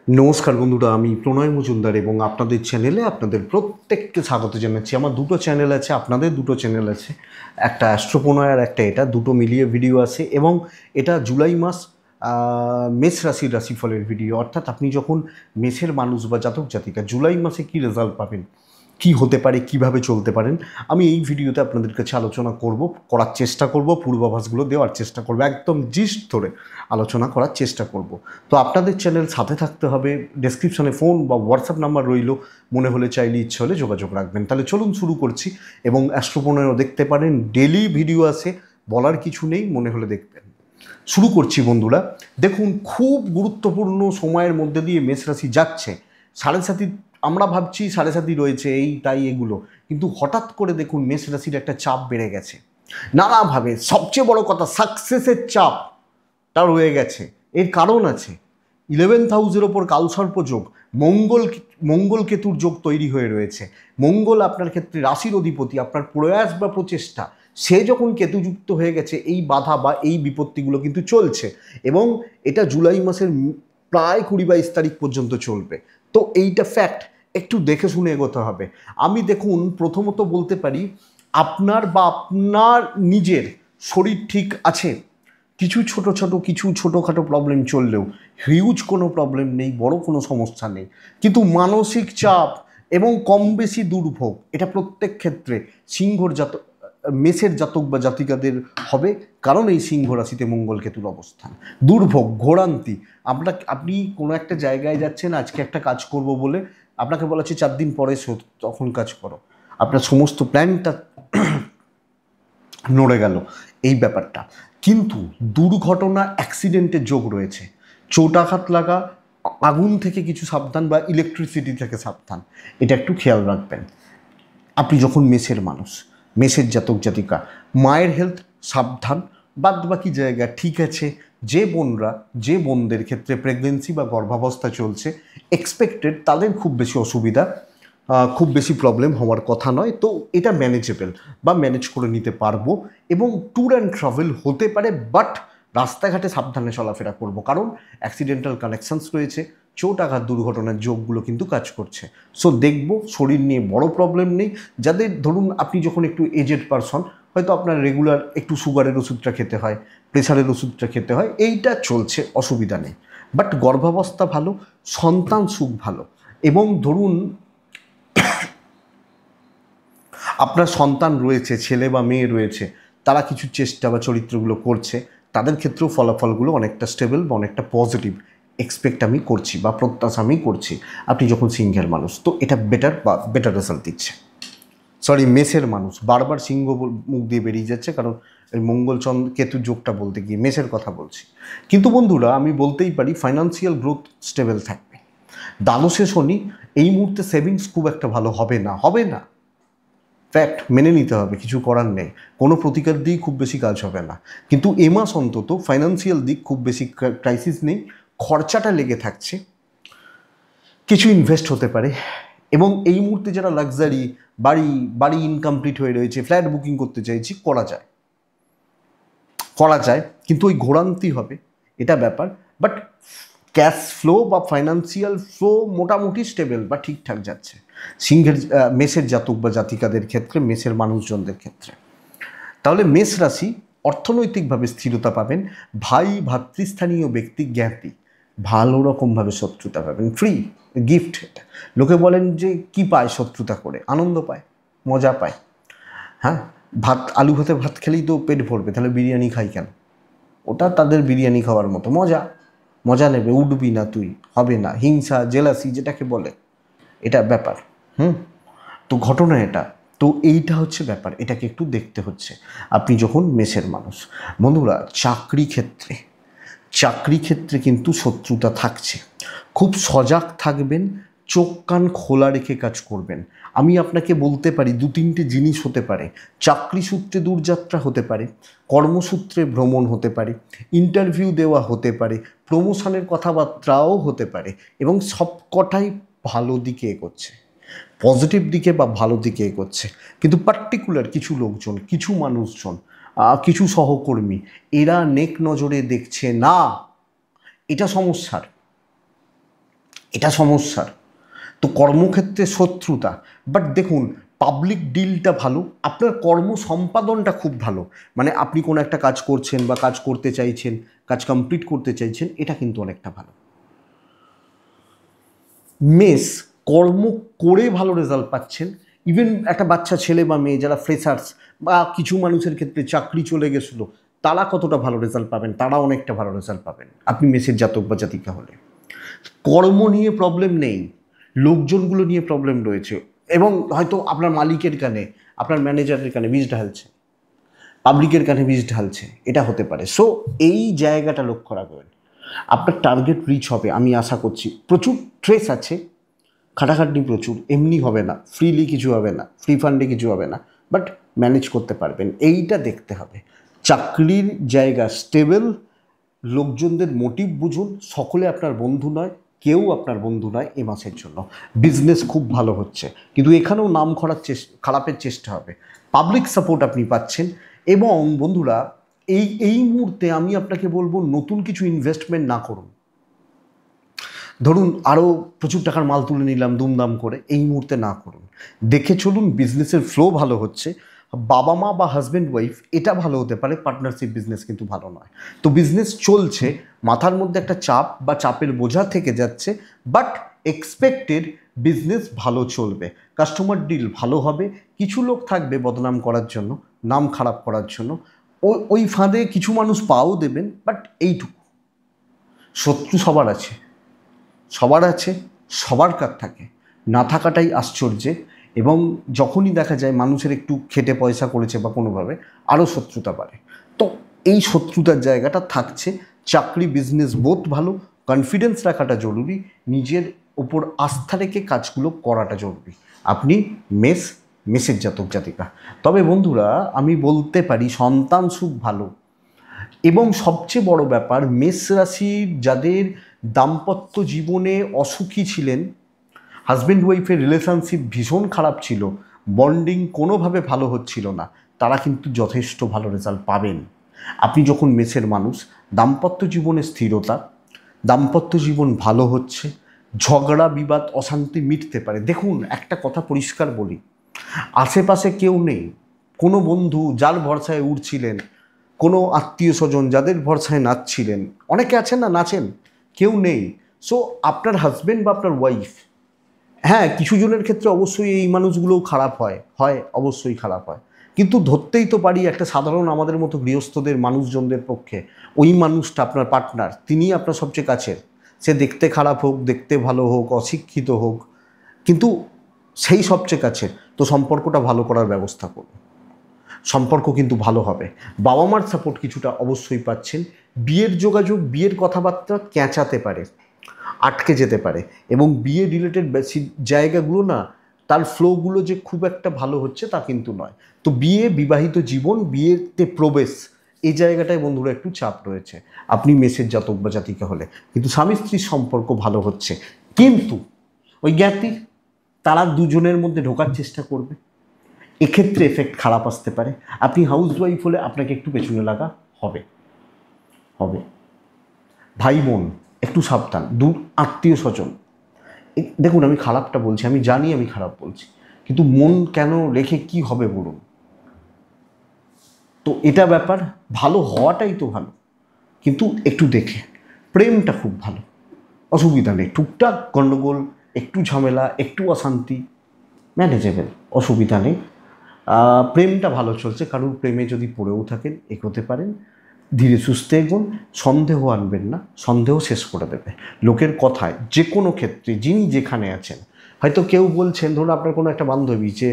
নমস্কার বন্ধুরা, আমি প্রণয় মজুমদার এবং আপনাদের চ্যানেলে আপনাদের প্রত্যেককে স্বাগত জানাচ্ছি। আমার দুটো চ্যানেল আছে, আপনাদের দুটো চ্যানেল আছে, একটা অ্যাস্ট্রোপ্রণয় আর একটা এটা, দুটো মিলিয়ে ভিডিও আছে। এবং এটা জুলাই মাস মেষ রাশির রাশিফলের ভিডিও। অর্থাৎ আপনি যখন মেষের মানুষ বা জাতক জাতিকা জুলাই মাসে কি রেজাল্ট পাবেন, কি হতে পারে, কিভাবে চলতে পারেন, আমি এই ভিডিওতে আপনাদের কাছে আলোচনা করার চেষ্টা করব, পূর্বাভাসগুলো দেওয়ার চেষ্টা করব, একদম জিস্ট ধরে আলোচনা করার চেষ্টা করব। তো আপনাদের চ্যানেল সাথে থাকতে হবে, ডেসক্রিপশনে ফোন বা হোয়াটসঅ্যাপ নাম্বার রইল, মনে হলে চাইলে ইচ্ছে হলে যোগাযোগ রাখবেন। তাহলে চলুন শুরু করছি। এবং অ্যাস্ট্রোপ্রণয়ও দেখতে পারেন, ডেলি ভিডিও আছে, বলার কিছু নেই, মনে হলে দেখবেন। শুরু করছি বন্ধুরা। দেখুন, খুব গুরুত্বপূর্ণ সময়ের মধ্যে দিয়ে মেষ রাশি যাচ্ছে। সাড়ে সাতি, আমরা ভাবছি সাড়ে সাতি রয়েছে, এই তাই এগুলো, কিন্তু হঠাৎ করে দেখুন মেষ রাশির একটা চাপ বেড়ে গেছে নানাভাবে। সবচেয়ে বড় কথা, সাকসেসের চাপটা রয়ে গেছে। এর কারণ আছে, 11th হাউসের ওপর কালসর্প যোগ, মঙ্গল কেতুর যোগ তৈরি হয়ে রয়েছে। মঙ্গল আপনার ক্ষেত্রে রাশির অধিপতি, আপনার প্রয়াস বা প্রচেষ্টা, সে যখন কেতুযুক্ত হয়ে গেছে, এই বাধা বা এই বিপত্তিগুলো কিন্তু চলছে। এবং এটা জুলাই মাসের প্রায় 20-22 তারিখ পর্যন্ত চলবে। তো এইটা ফ্যাক্ট, একটু দেখে শুনে এগোতে হবে। আমি দেখুন প্রথমত বলতে পারি, আপনার নিজের শরীর ঠিক আছে, কিছু ছোটোখাটো প্রবলেম চললেও হিউজ কোনো প্রবলেম নেই, বড় কোনো সমস্যা নেই। কিন্তু মানসিক চাপ এবং কম বেশি দুর্ভোগ, এটা প্রত্যেক ক্ষেত্রে মেষের জাতক বা জাতিকাদের হবে। কারণ এই সিংহ রাশিতে মঙ্গল কেতুর অবস্থান। দুর্ভোগ, ঘোরান্তি, আপনি কোনো একটা জায়গায় যাচ্ছেন, আজকে একটা কাজ করব বলে আপনাকে বলা হচ্ছে 4 দিন পরে তখন কাজ করো, আপনার সমস্ত প্ল্যানটা নড়ে গেল, এই ব্যাপারটা। কিন্তু দুর্ঘটনা, অ্যাক্সিডেন্টের যোগ রয়েছে, চোটাঘাত লাগা, আগুন থেকে কিছু সাবধান বা ইলেকট্রিসিটি থেকে সাবধান, এটা একটু খেয়াল রাখবেন। আপনি যখন মেষের মানুষ, মেষের জাতক জাতিকা, মায়ের হেলথ সাবধান, বাদ বাকি জায়গা ঠিক আছে। যে বোনদের ক্ষেত্রে প্রেগনেন্সি বা গর্ভাবস্থা চলছে, এক্সপেক্টেড, তাদের খুব বেশি অসুবিধা, খুব বেশি প্রবলেম হওয়ার কথা নয়। তো এটা ম্যানেজেবল বা ম্যানেজ করে নিতে পারবো। এবং ট্যুর অ্যান্ড ট্রাভেল হতে পারে, বাট রাস্তাঘাটে সাবধানে চলাফেরা করব, কারণ অ্যাক্সিডেন্টাল কানেকশানস রয়েছে, চোট আঘাত দুর্ঘটনার যোগগুলো কিন্তু কাজ করছে। সো দেখব, শরীর নিয়ে বড় প্রবলেম নেই। যাদের ধরুন আপনি যখন একটু এজেড পারসন, হয়তো আপনার রেগুলার একটু সুগারের ওষুধটা খেতে হয়, প্রেশারের ওষুধটা খেতে হয়, এইটা চলছে, অসুবিধা নেই। বাট গর্ভাবস্থা ভালো, সন্তান সুখ ভালো। এবং ধরুন আপনার সন্তান রয়েছে, ছেলে বা মেয়ে রয়েছে, তারা কিছু চেষ্টা বা চরিত্রগুলো করছে, তাদের ক্ষেত্রেও ফলাফলগুলো অনেকটা স্টেবল বা অনেকটা পজিটিভ এক্সপেক্ট আমি করছি বা প্রত্যাশা আমি করছি। আপনি যখন সিংহের মানুষ, তো এটা বেটার রেজাল্ট দিচ্ছে। সরি, মেষের মানুষ, বারবার সিংহ মুখ দিয়ে বেরিয়ে যাচ্ছে, কারণ এই কেতু যোগটা বলতে গিয়ে মেষের কথা বলছি। কিন্তু বন্ধুরা, আমি বলতেই পারি ফাইন্যান্সিয়াল গ্রোথ স্টেবল থাকবে। দ্বাদশে শনি, এই মুহূর্তে সেভিংস খুব একটা ভালো হবে না, ফ্যাক্ট মেনে নিতে হবে, কিছু করার নেই। কোনো প্রতিকার দিয়েই খুব বেশি কাজ হবে না। কিন্তু এ মাস অন্তত ফাইন্যান্সিয়াল দিক খুব বেশি ক্রাইসিস নেই, খরচাটা লেগে থাকছে, কিছু ইনভেস্ট হতে পারে। এবং এই মুহূর্তে যারা লাক্সারি বাড়ি ইনকমপ্লিট হয়ে রয়েছে, ফ্ল্যাট বুকিং করতে চাইছি, করা যায়, কিন্তু ওই ঘোরান্তি হবে, এটা ব্যাপার। বাট ক্যাশ ফ্লো বা ফাইন্যান্সিয়াল ফ্লো মোটামুটি স্টেবল বা ঠিকঠাক যাচ্ছে মেষের জাতক বা জাতিকাদের ক্ষেত্রে, মেষের মানুষজনদের ক্ষেত্রে। তাহলে মেষ রাশি অর্থনৈতিকভাবে স্থিরতা পাবেন। ভাই ভাতৃস্থানীয় ব্যক্তি জ্ঞাতি, ভালো রকমভাবে শত্রুতা পাবেন, ফ্রি গিফট। লোকে বলেন যে কি পায় শত্রুতা করে, আনন্দ পায়, মজা পায়। হ্যাঁ, আলু ভাত খেলেই তো পেট ভরবে, তাহলে বিরিয়ানি খাই কেন? ওটা তাদের বিরিয়ানি খাওয়ার মতো মজা নেবে, উঠবি না তুই, হবে না, হিংসা জেলাসি যেটাকে বলে, এটা ব্যাপার। তো ঘটনা এটা। তো এইটা হচ্ছে ব্যাপার, এটাকে একটু দেখতে হচ্ছে আপনি যখন মেষের মানুষ। বন্ধুরা, চাকরি ক্ষেত্রে কিন্তু শত্রুতা থাকছে, খুব সজাগ থাকবেন, চোখ কান খোলা রেখে কাজ করবেন। আমি আপনাকে বলতে পারি 2-3টে জিনিস হতে পারে। চাকরি সূত্রে দূরযাত্রা হতে পারে, কর্মসূত্রে ভ্রমণ হতে পারে, ইন্টারভিউ দেওয়া হতে পারে, প্রমোশনের কথাবার্তাও হতে পারে, এবং সবকটাই ভালো দিকে এগোচ্ছে, পজিটিভ দিকে বা ভালো দিকে এগোচ্ছে। কিন্তু পার্টিকুলার কিছু লোকজন, কিছু মানুষজন, কিছু সহকর্মী, এরা নেক নজরে দেখছে না, এটা সমস্যার। এটা সমস্যার। তো কর্মক্ষেত্রে শত্রুতা, বাট দেখুন পাবলিক ডিলটা ভালো, আপনার কর্ম সম্পাদনটা খুব ভালো, মানে আপনি কোনো একটা কাজ করছেন বা কাজ করতে চাইছেন, কাজ কমপ্লিট করতে চাইছেন, এটা কিন্তু অনেকটা ভালো। মেষ, কর্ম করে ভালো রেজাল্ট পাচ্ছেন। ইভেন একটা বাচ্চা ছেলে বা মেয়ে যারা ফ্রেশার্স বা কিছু মানুষের ক্ষেত্রে চাকরি চলে গেছিলো, তারা কতটা ভালো রেজাল্ট পাবেন, তারা অনেকটা ভালো রেজাল্ট পাবেন আপনি মেষের জাতক বা জাতিকা হলে। কর্ম নিয়ে প্রবলেম নেই, লোকজনগুলো নিয়ে প্রবলেম রয়েছে, এবং হয়তো আপনার মালিকের কানে, আপনার ম্যানেজারের কানে বীজ ঢালছে, পাবলিকের কানে বীজ ঢালছে, এটা হতে পারে। সো এই জায়গাটা লক্ষ্য রাখবেন, আপনার টার্গেট রিচ হবে আমি আশা করছি। প্রচুর ট্রেস আছে, খাটাখাটনি প্রচুর, এমনি হবে না, ফ্রিলি কিছু হবে না, ফ্রি ফান্ডে কিছু হবে না, বাট ম্যানেজ করতে পারবেন, এইটা দেখতে হবে। চাকরির জায়গা স্টেবল, লোকজনদের মোটিভ বুঝুন, সকলে আপনার বন্ধু নয়, কেউ আপনার বন্ধু নয় এ মাসের জন্য। বিজনেস খুব ভালো হচ্ছে, কিন্তু এখানেও নাম খারাপের চেষ্টা হবে। পাবলিক সাপোর্ট আপনি পাচ্ছেন, এবং বন্ধুরা এই মুহূর্তে আমি আপনাকে বলবো নতুন কিছু ইনভেস্টমেন্ট না করুন। ধরুন আরও প্রচুর টাকার মাল তুলে নিলাম দুমদাম করে, এই মুহূর্তে না করুন। দেখে চলুন বিজনেসের ফ্লো ভালো হচ্ছে, বাবা মা বা হাজব্যান্ড ওয়াইফ এটা ভালো হতে পারে, পার্টনারশিপ বিজনেস কিন্তু ভালো নয়। তো বিজনেস চলছে, মাথার মধ্যে একটা চাপ বা চাপের বোঝা থেকে যাচ্ছে, বাট এক্সপেক্টেড বিজনেস ভালো চলবে, কাস্টমার ডিল ভালো হবে। কিছু লোক থাকবে বদনাম করার জন্য, নাম খারাপ করার জন্য, ওই ফাঁদে কিছু মানুষ পাও দেবেন, বাট এইটুকু। শত্রু সবার আছে, সবার আছে, সবার কাজ থাকে, না থাকাটাই আশ্চর্যে। এবং যখনই দেখা যায় মানুষের একটু খেটে পয়সা করেছে বা কোনোভাবে, আরও শত্রুতা বাড়ে। তো এই শত্রুতার জায়গাটা থাকছে। চাকরি বিজনেস বোথ ভালো, কনফিডেন্স রাখাটা জরুরি, নিজের ওপর আস্থা রেখে কাজগুলো করাটা জরুরি। আপনি মেষের জাতক জাতিকা। তবে বন্ধুরা আমি বলতে পারি সন্তান সুখ ভালো, এবং সবচেয়ে বড় ব্যাপার মেষ রাশির যাদের দাম্পত্য জীবনে অসুখী ছিলেন, হাজব্যান্ড ওয়াইফের রিলেশনশিপ ভীষণ খারাপ ছিল, বন্ডিং কোনোভাবে ভালো হচ্ছিল না, তারা কিন্তু যথেষ্ট ভালো রেজাল্ট পাবেন। আপনি যখন মেষের মানুষ, দাম্পত্য জীবনে স্থিরতা, দাম্পত্য জীবন ভালো হচ্ছে, ঝগড়া বিবাদ অশান্তি মিটতে পারে। দেখুন একটা কথা পরিষ্কার বলি, আশেপাশে কেউ নেই, কোনো বন্ধু যার ভরসায় উঠছিলেন, কোনো আত্মীয় স্বজন যাদের ভরসায় নাচছিলেন, অনেকে আছেন না নাচেন, কেউ নেই। সো আপনার হাজব্যান্ড বা আপনার ওয়াইফ, হ্যাঁ কিছু জনের ক্ষেত্রে অবশ্যই এই মানুষগুলোও খারাপ হয় অবশ্যই খারাপ হয়, কিন্তু ধরতেই তো পারি একটা সাধারণ আমাদের মতো গৃহস্থদের মানুষজনদের পক্ষে ওই মানুষটা আপনার পার্টনার, তিনিই আপনার সবচেয়ে কাছের। সে দেখতে খারাপ হোক, দেখতে ভালো হোক, অশিক্ষিত হোক, কিন্তু সেই সবচেয়ে কাছের। তো সম্পর্কটা ভালো করার ব্যবস্থা করুন, সম্পর্ক কিন্তু ভালো হবে। বাবা মার সাপোর্ট কিছুটা অবশ্যই পাচ্ছেন। বিয়ের যোগাযোগ, বিয়ের কথাবার্তা ক্যাঁচাতে পারে, আটকে যেতে পারে, এবং বিয়ে রিলেটেড বেশি জায়গাগুলো না, তার ফ্লোগুলো যে খুব একটা ভালো হচ্ছে তা কিন্তু নয়। তো বিয়ে, বিবাহিত জীবন, বিয়েতে প্রবেশ, এই জায়গাটায় বন্ধুরা একটু চাপ রয়েছে আপনি মেষের জাতক বা জাতিকা হলে। কিন্তু স্বামী স্ত্রীর সম্পর্ক ভালো হচ্ছে, কিন্তু ওই জ্ঞাতি তারা দুজনের মধ্যে ঢোকার চেষ্টা করবে, এক্ষেত্রে এফেক্ট খারাপ আসতে পারে। আপনি হাউস ওয়াইফ হলে আপনাকে একটু পেছনে লাগা হবে। ভাই বোন একটু সাবধান, দূর আত্মীয় স্বজন, দেখুন আমি খারাপটা বলছি, আমি জানি আমি খারাপ বলছি, কিন্তু মন কেন রেখে কি হবে বলুন। তো এটা ব্যাপার, ভালো হওয়াটাই তো ভালো, কিন্তু একটু দেখে। প্রেমটা খুব ভালো, অসুবিধা নেই, টুকটাক গণ্ডগোল, একটু ঝামেলা, একটু অশান্তি, ম্যানেজেবল, অসুবিধা নেই। প্রেমটা ভালো চলছে, কারোর প্রেমে যদি পড়েও থাকেন এগোতে পারেন, ধীরে সুস্থে এগোন, সন্দেহ আনবেন না, সন্দেহ শেষ করে দেবে লোকের কথায়। যে কোনো ক্ষেত্রে যিনি যেখানে আছেন, হয়তো কেউ বলছেন, ধরুন আপনার কোনো একটা বান্ধবী যে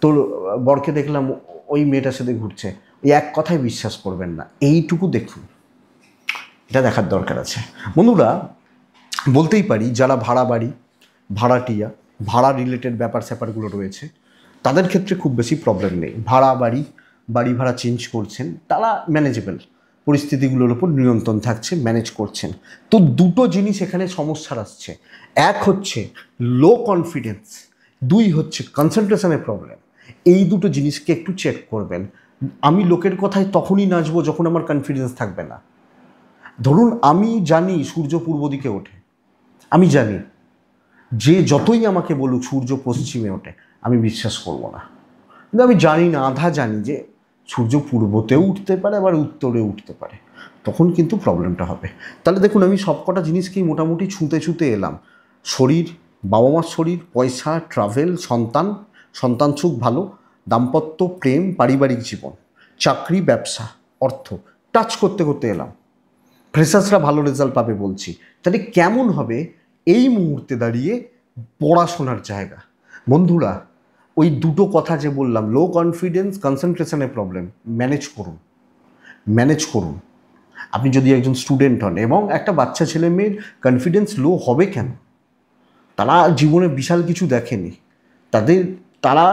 তোর বরকে দেখলাম ওই মেয়েটার সাথে ঘুরছে, ওই এক কথায় বিশ্বাস করবেন না, এইটুকু দেখুন, এটা দেখার দরকার আছে। বন্ধুরা বলতেই পারি যারা ভাড়া বাড়ি, ভাড়াটিয়া, ভাড়া রিলেটেড ব্যাপার স্যাপারগুলো রয়েছে, তাদের ক্ষেত্রে খুব বেশি প্রবলেম নেই। বাড়ি ভাড়া চেঞ্জ করছেন, তারা ম্যানেজেবল, পরিস্থিতিগুলোর উপর নিয়ন্ত্রণ থাকছে, ম্যানেজ করছেন। তো দুটো জিনিস এখানে সমস্যার আসছে, এক হচ্ছে লো কনফিডেন্স, দুই হচ্ছে কনসেন্ট্রেশনের প্রবলেম। এই দুটো জিনিসকে একটু চেক করবেন। আমি লোকের কথায় তখনই নাচবো যখন আমার কনফিডেন্স থাকবে না। ধরুন আমি জানি সূর্য পূর্ব দিকে ওঠে, আমি জানি, যে যতই আমাকে বলুক সূর্য পশ্চিমে ওঠে, আমি বিশ্বাস করব না। কিন্তু আমি জানি না, আধা জানি যে সূর্য পূর্বতেও উঠতে পারে আবার উত্তরে উঠতে পারে, তখন কিন্তু প্রবলেমটা হবে। তাহলে দেখুন, আমি সবকটা জিনিসকেই মোটামুটি ছুঁতে ছুঁতে এলাম। শরীর, বাবা মার শরীর, পয়সা, ট্রাভেল, সন্তান, সন্তান সুখ ভালো, দাম্পত্য, প্রেম, পারিবারিক জীবন, চাকরি, ব্যবসা, অর্থ, টাচ করতে করতে এলাম। ফ্রেশার্সরা ভালো রেজাল্ট পাবে বলছি। তাহলে কেমন হবে এই মুহূর্তে দাঁড়িয়ে পড়াশোনার জায়গা? বন্ধুরা, ওই দুটো কথা যে বললাম, লো কনফিডেন্স, কনসেন্ট্রেশনের প্রবলেম, ম্যানেজ করুন, ম্যানেজ করুন। আপনি যদি একজন স্টুডেন্ট হন, এবং একটা বাচ্চা ছেলে মেয়ের কনফিডেন্স লো হবে কেন? তারা জীবনে বিশাল কিছু দেখেনি, তারা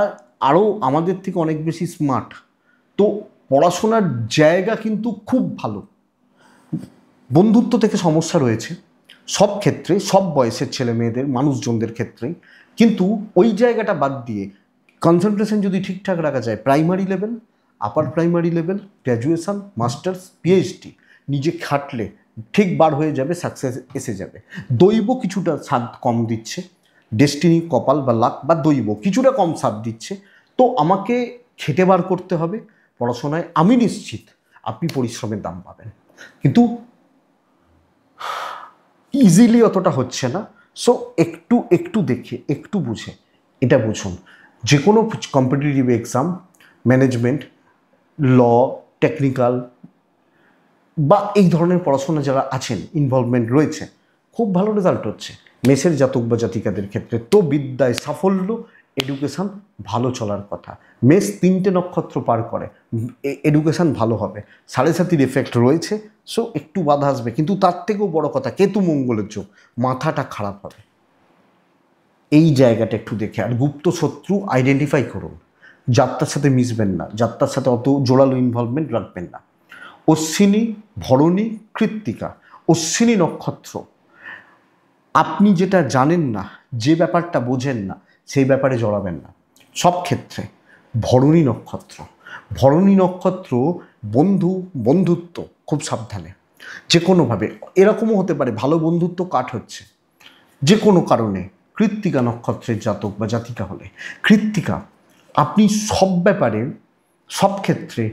আরও আমাদের থেকে অনেক বেশি স্মার্ট। তো পড়াশোনার জায়গা কিন্তু খুব ভালো। বন্ধুত্ব থেকে সমস্যা রয়েছে সব ক্ষেত্রে, সব বয়সের ছেলে মেয়েদের, মানুষজনদের ক্ষেত্রেই, কিন্তু ওই জায়গাটা বাদ দিয়ে কনসেন্ট্রেশন যদি ঠিকঠাক রাখা যায়, primary level, upper primary level, graduation, masters, PhD, নিজে খাটলে ঠিক বার হয়ে যাবে, সাকসেস এসে যাবে। দৈব কিছুটা স্বাদ কম দিচ্ছে, ডেস্টিনি, কপাল বা লাক বা দৈব কিছুটা কম স্বাদ দিচ্ছে, তো আমাকে খেটে বার করতে হবে পড়াশোনায়। আমি নিশ্চিত আপনি পরিশ্রমের দাম পাবেন, কিন্তু ইজিলি অতটা হচ্ছে না। সো একটু একটু দেখে, একটু বুঝে এটা বুঝুন। যে কোনো কম্পিটিটিভ এক্সাম, ম্যানেজমেন্ট, ল, টেকনিক্যাল বা এই ধরনের পড়াশোনা যারা আছেন, ইনভলভমেন্ট রয়েছে, খুব ভালো রেজাল্ট হচ্ছে মেষের জাতক বা জাতিকাদের ক্ষেত্রে। তো বিদ্যায় সাফল্য, এডুকেশান ভালো চলার কথা। মেষ 3টে নক্ষত্র পার করে, এডুকেশান ভালো হবে। 7.5 এফেক্ট রয়েছে, সো একটু বাধা আসবে, কিন্তু তার থেকেও বড় কথা, কেতু মঙ্গলের যোগ, মাথাটা খারাপ হবে। এই জায়গাটা একটু দেখে, আর গুপ্ত শত্রু আইডেন্টিফাই করুন। যাত্রার সাথে মিশবেন না, যাত্রার সাথে অত জোরালো ইনভলভমেন্ট রাখবেন না। অশ্বিনী, ভরণী, কৃত্তিকা, অশ্বিনী নক্ষত্র, আপনি যেটা জানেন না, যে ব্যাপারটা বোঝেন না, সেই ব্যাপারে জড়াবেন না সব ক্ষেত্রে। ভরণী নক্ষত্র, ভরণী নক্ষত্র, বন্ধুত্ব খুব সাবধানে, যে কোনোভাবে। এরকমও হতে পারে ভালো বন্ধুত্ব কাট হচ্ছে যে কোনো কারণে। কৃত্তিকা নক্ষত্রের জাতক বা জাতিকা হলে, কৃত্তিকা, আপনি সব ব্যাপারে, সব ক্ষেত্রে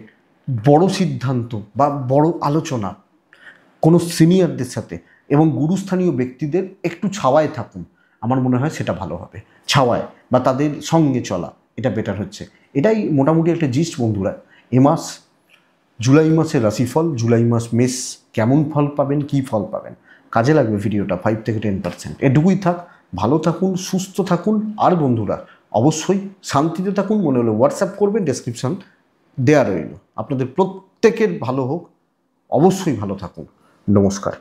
বড় সিদ্ধান্ত বা বড় আলোচনা কোনো সিনিয়রদের সাথে এবং গুরুস্থানীয় ব্যক্তিদের একটু ছাওয়ায় থাকুন, আমার মনে হয় সেটা ভালো হবে। ছাওয়ায় বা তাদের সঙ্গে চলা, এটা বেটার হচ্ছে। এটাই মোটামুটি একটা জিস্ট বন্ধুরা। এ মাস, জুলাই মাসের রাশিফল, জুলাই মাস মেষ কেমন ফল পাবেন, কী ফল পাবেন, কাজে লাগবে ভিডিওটা 5 থেকে 10%। এটুকুই থাক, ভালো থাকুন, সুস্থ থাকুন, আর বন্ধুরা অবশ্যই শান্তিতে থাকুন। মনে হলে হোয়াটসঅ্যাপ করবেন, ডেসক্রিপশন দেওয়া রইল। আপনাদের প্রত্যেকের ভালো হোক, অবশ্যই ভালো থাকুন। নমস্কার।